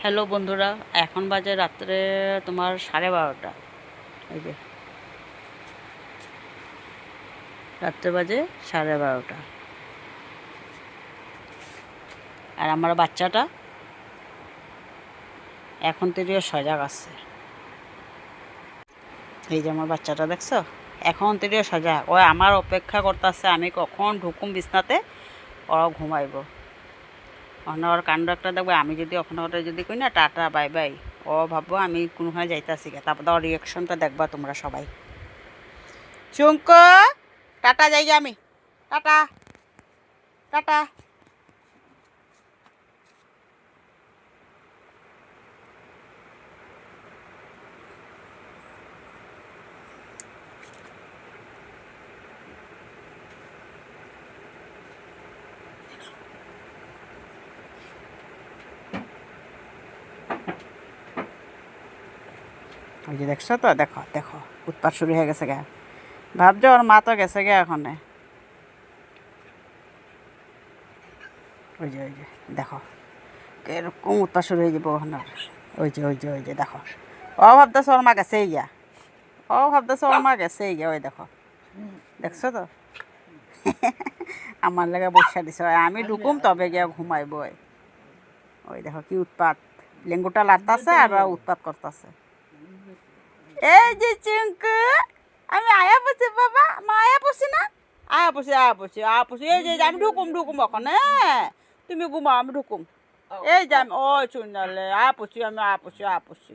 Hello বন্ধুরা, এখন বাজে রাত্রে তোমার 12:30। এই যে রাত্রে বাজে 12:30। আর আমার বাচ্চাটা এখন থেকে সজাগ আছে। এই যে আমার বাচ্চাটা দেখছো, এখন থেকে সজাগ। ও আমার অপেক্ষা করতেছে আমি কখন ঢুকুম বিছনাতে, ওরা ঘুমাইব। ওর কাণ্ড একটা দেখবে, আমি যদি ওখানে ওটা যদি কই না টাটা বাই বাই, ও ভাববো আমি কোনোখানে যাইতেছি। তারপর ওর রিয়াকশনটা দেখবা তোমরা সবাই। চুঙ্ক, টাটা যাই আমি, টাটা টাটা। ওই যে দেখছো তো, দেখো দেখো উৎপাত শুরু হয়ে গেছে গা। ভাবছো ওর মা তো গেছে গে এখনে। ওই যে দেখো এরকম উৎপাত শুরু হয়ে যাবো ওখানে। ওই যে দেখো, ও ভাবতেছে ওর মা গেছে গিয়া, ও ভাবতেছে ওর মা গেছে গিয়া। ওই দেখো, দেখছো তো আমার লেগে বসা দিছে। আমি ঢুকুম তবে গিয়া ঘুমাইব। ওই দেখো কি উৎপাত, লেঙ্গুটা লাড়তাছে আর উৎপাত করতেছে। এই যে চিঙ্কু, আমি আয়া পড়ছি বাবা, মা আয়া পড়ছি না, আয়া পড়ছি এই যে আমি ঢুকুম এখন। হ্যাঁ তুমি ঘুমাও, আমি ঢুকুম। এই যে আমি, ও চুনালে আয়া পড়ছি, আমি আয়া পড়ছি।